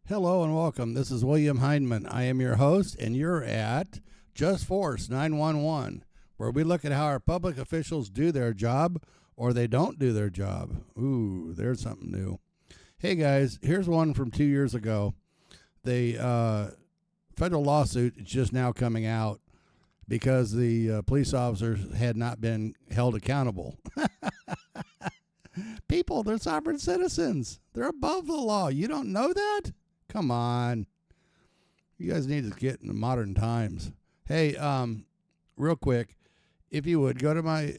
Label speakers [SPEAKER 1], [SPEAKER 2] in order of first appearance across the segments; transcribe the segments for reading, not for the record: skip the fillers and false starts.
[SPEAKER 1] Hello and welcome. This is William Hindman. I am your host, and you're at Just Force 911, where we look at how our public officials do their job or they don't do their job. Ooh, there's something new. Hey guys, here's one from 2 years ago. The federal lawsuit is just now coming out because the police officers had not been held accountable. People, they're sovereign citizens. They're above the law. You don't know that? Come on. You guys need to get in the modern times. Hey, real quick, if you would, go to my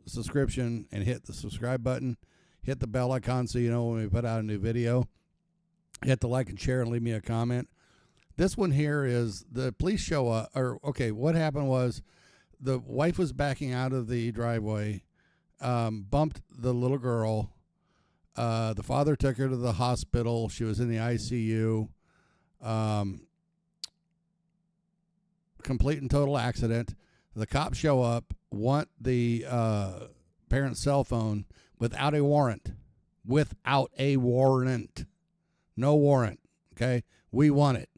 [SPEAKER 1] subscription and hit the subscribe button. Hit the bell icon so you know when we put out a new video. Hit the like and share and leave me a comment. This one here is the police show up. What happened was the wife was backing out of the driveway, bumped the little girl. The father took her to the hospital. She was in the ICU. Complete and total accident. The cops show up, want the parent's cell phone without a warrant. Without a warrant. No warrant. Okay? We want it.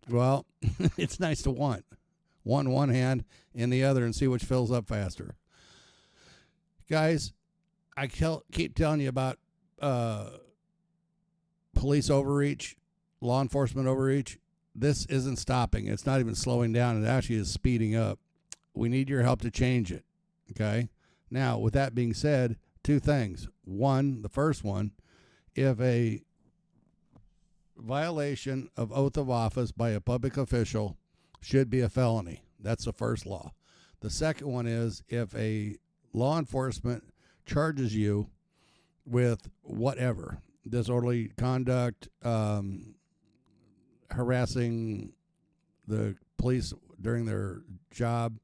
[SPEAKER 1] Well, it's nice to want. Want in one hand, in the other, and see which fills up faster. Guys, I keep telling you about police overreach, law enforcement overreach. This isn't stopping. It's not even slowing down. It actually is speeding up. We need your help to change it, okay? Now, with that being said, two things. One, the first one, if a violation of oath of office by a public official should be a felony. That's the first law. The second one is if a law enforcement charges you with whatever, disorderly conduct, harassing the police during their job,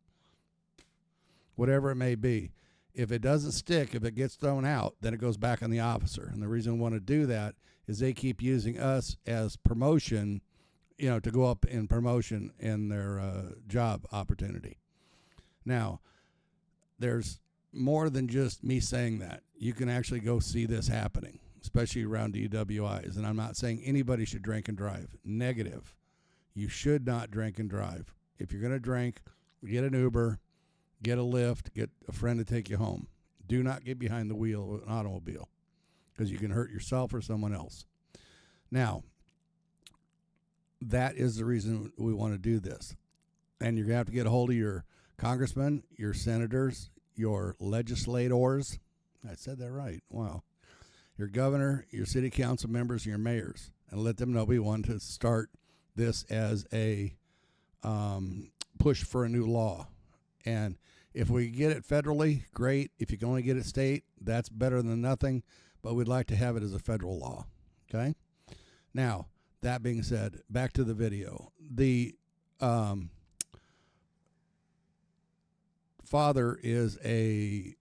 [SPEAKER 1] whatever it may be. If it doesn't stick, if it gets thrown out, then it goes back on the officer. And the reason we want to do that is they keep using us as promotion, to go up in promotion in their job opportunity. Now, there's more than just me saying that. You can actually go see this happening, especially around DWIs. And I'm not saying anybody should drink and drive. Negative. You should not drink and drive. If you're going to drink, get an Uber, get a Lyft, get a friend to take you home. Do not get behind the wheel of an automobile because you can hurt yourself or someone else. Now, that is the reason we want to do this. And you're going to have to get a hold of your congressmen, your senators, your legislators. I said that right. Wow. Your governor, your city council members, and your mayors, and let them know we want to start this as a push for a new law. And if we get it federally, great. If you can only get it state, that's better than nothing. But we'd like to have it as a federal law. Okay? Now, that being said, back to the video. The father is a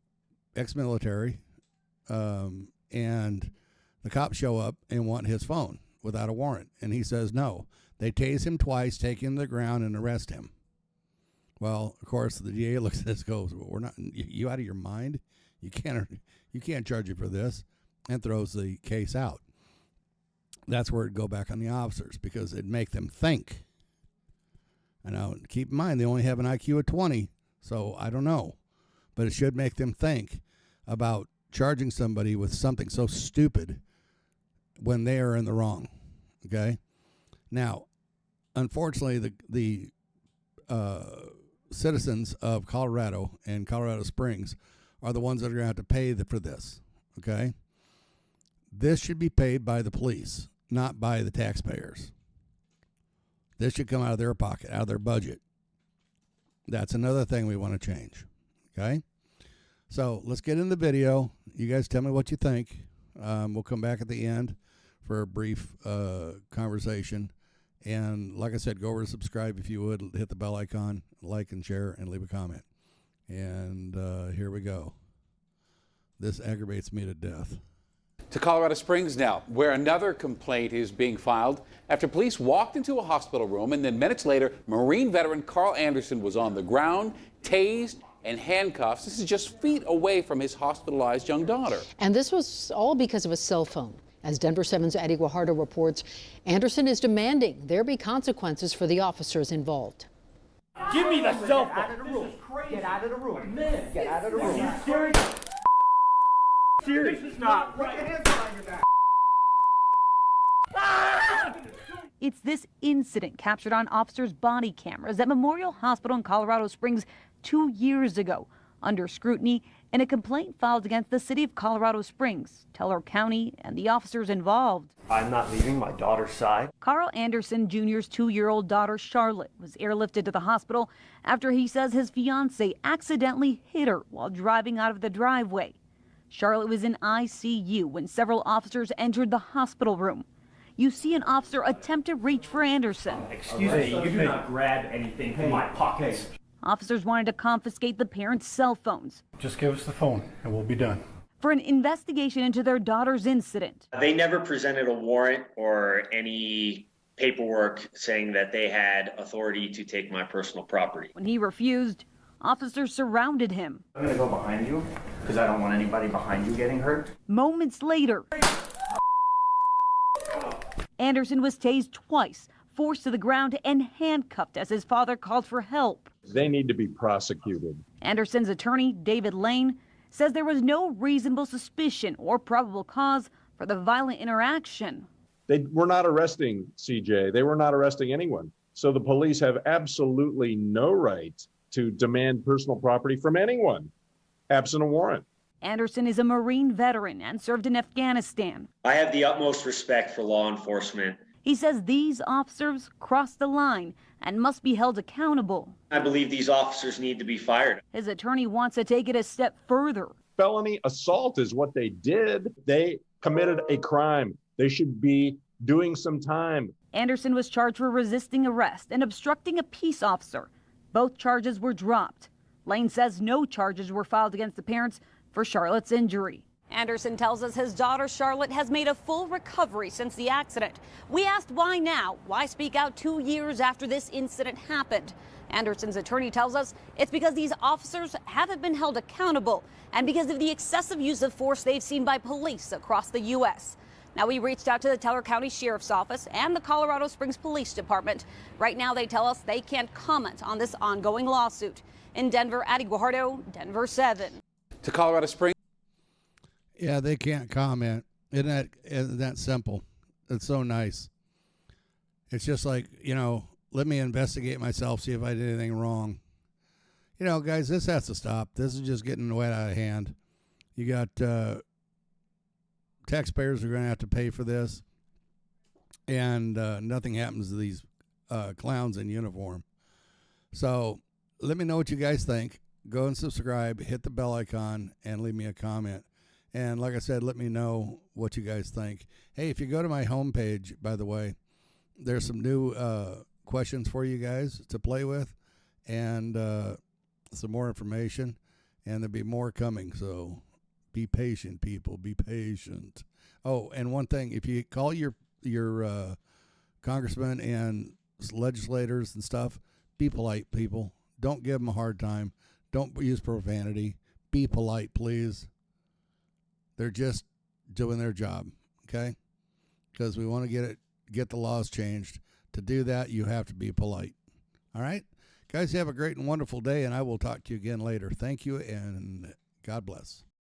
[SPEAKER 1] ex-military, and the cops show up and want his phone without a warrant. And he says no. They tase him twice, take him to the ground, and arrest him. Well, of course, the DA looks at this and goes, well, "We're not. You out of your mind? You can't charge you for this," and throws the case out. That's where it'd go back on the officers because it'd make them think. And now, keep in mind, they only have an IQ of 20, so I don't know. But it should make them think about charging somebody with something so stupid when they are in the wrong. Okay? Now, unfortunately, the citizens of Colorado and Colorado Springs are the ones that are going to have to pay for this. Okay? This should be paid by the police, not by the taxpayers. This should come out of their pocket, out of their budget. That's another thing we want to change. Okay? So let's get in the video. You guys tell me what you think. We'll come back at the end for a brief conversation. And like I said, go over and subscribe if you would. Hit the bell icon, like and share, and leave a comment. And here we go. This aggravates me to death.
[SPEAKER 2] To Colorado Springs now, where another complaint is being filed after police walked into a hospital room and then minutes later, Marine veteran Carl Anderson was on the ground, tased, and handcuffs. This is just feet away from his hospitalized young daughter.
[SPEAKER 3] And this was all because of a cell phone. As Denver 7's Eddie Guajardo reports, Anderson is demanding there be consequences for the officers involved.
[SPEAKER 4] Give me the cell phone.
[SPEAKER 5] Out of the room. Get out of the room.
[SPEAKER 4] Man,
[SPEAKER 5] Get out of the room.
[SPEAKER 4] Are you serious? Serious. This is not
[SPEAKER 5] Put your hands behind your back.
[SPEAKER 6] It's this incident captured on officers' body cameras at Memorial Hospital in Colorado Springs 2 years ago, under scrutiny in a complaint filed against the city of Colorado Springs, Teller County, and the officers involved.
[SPEAKER 4] I'm not leaving my daughter's side.
[SPEAKER 6] Carl Anderson Jr.'s 2-year-old daughter, Charlotte, was airlifted to the hospital after he says his fiancée accidentally hit her while driving out of the driveway. Charlotte was in ICU when several officers entered the hospital room. You see an officer attempt to reach for Anderson.
[SPEAKER 4] Excuse me, you do not grab anything from my pockets.
[SPEAKER 6] Officers wanted to confiscate the parents' cell phones
[SPEAKER 7] Just give us the phone and we'll be done.
[SPEAKER 6] for an investigation into their daughter's incident.
[SPEAKER 8] They never presented a warrant or any paperwork saying that they had authority to take my personal property.
[SPEAKER 6] When he refused, officers surrounded him.
[SPEAKER 4] I'm gonna go behind you because I don't want anybody behind you getting hurt.
[SPEAKER 6] Moments later, Anderson was tased twice, forced to the ground, and handcuffed as his father called for help.
[SPEAKER 9] They need to be prosecuted.
[SPEAKER 6] Anderson's attorney, David Lane, says there was no reasonable suspicion or probable cause for the violent interaction.
[SPEAKER 9] They were not arresting CJ. They were not arresting anyone. So the police have absolutely no right to demand personal property from anyone, absent a warrant.
[SPEAKER 6] Anderson is a Marine veteran and served in Afghanistan.
[SPEAKER 8] I have the utmost respect for law enforcement.
[SPEAKER 6] He says these officers crossed the line and must be held accountable.
[SPEAKER 8] I believe these officers need to be fired.
[SPEAKER 6] His attorney wants to take it a step further.
[SPEAKER 9] Felony assault is what they did. They committed a crime. They should be doing some time.
[SPEAKER 6] Anderson was charged for resisting arrest and obstructing a peace officer. Both charges were dropped. Lane says no charges were filed against the parents for Charlotte's injury. Anderson tells us his daughter Charlotte has made a full recovery since the accident. We asked why now? Why speak out 2 years after this incident happened? Anderson's attorney tells us it's because these officers haven't been held accountable and because of the excessive use of force they've seen by police across the U.S. Now, we reached out to the Teller County Sheriff's Office and the Colorado Springs Police Department. Right now, they tell us they can't comment on this ongoing lawsuit. In Denver, Eddie Guajardo, Denver 7.
[SPEAKER 2] To Colorado Springs.
[SPEAKER 1] Yeah, they can't comment. Isn't that simple? It's so nice. It's just like, let me investigate myself, see if I did anything wrong. Guys, this has to stop. This is just getting way out of hand. You got taxpayers are going to have to pay for this, and nothing happens to these clowns in uniform. So let me know what you guys think. Go and subscribe, hit the bell icon, and leave me a comment. And like I said, let me know what you guys think. Hey, if you go to my homepage, by the way, there's some new questions for you guys to play with, and some more information, and there'll be more coming. So be patient, people. Be patient. Oh, and one thing, if you call your congressmen and legislators and stuff, be polite, people. Don't give them a hard time. Don't use profanity. Be polite, please. They're just doing their job, okay? Because we want to get the laws changed. To do that, you have to be polite. All right? Guys, have a great and wonderful day, and I will talk to you again later. Thank you, and God bless.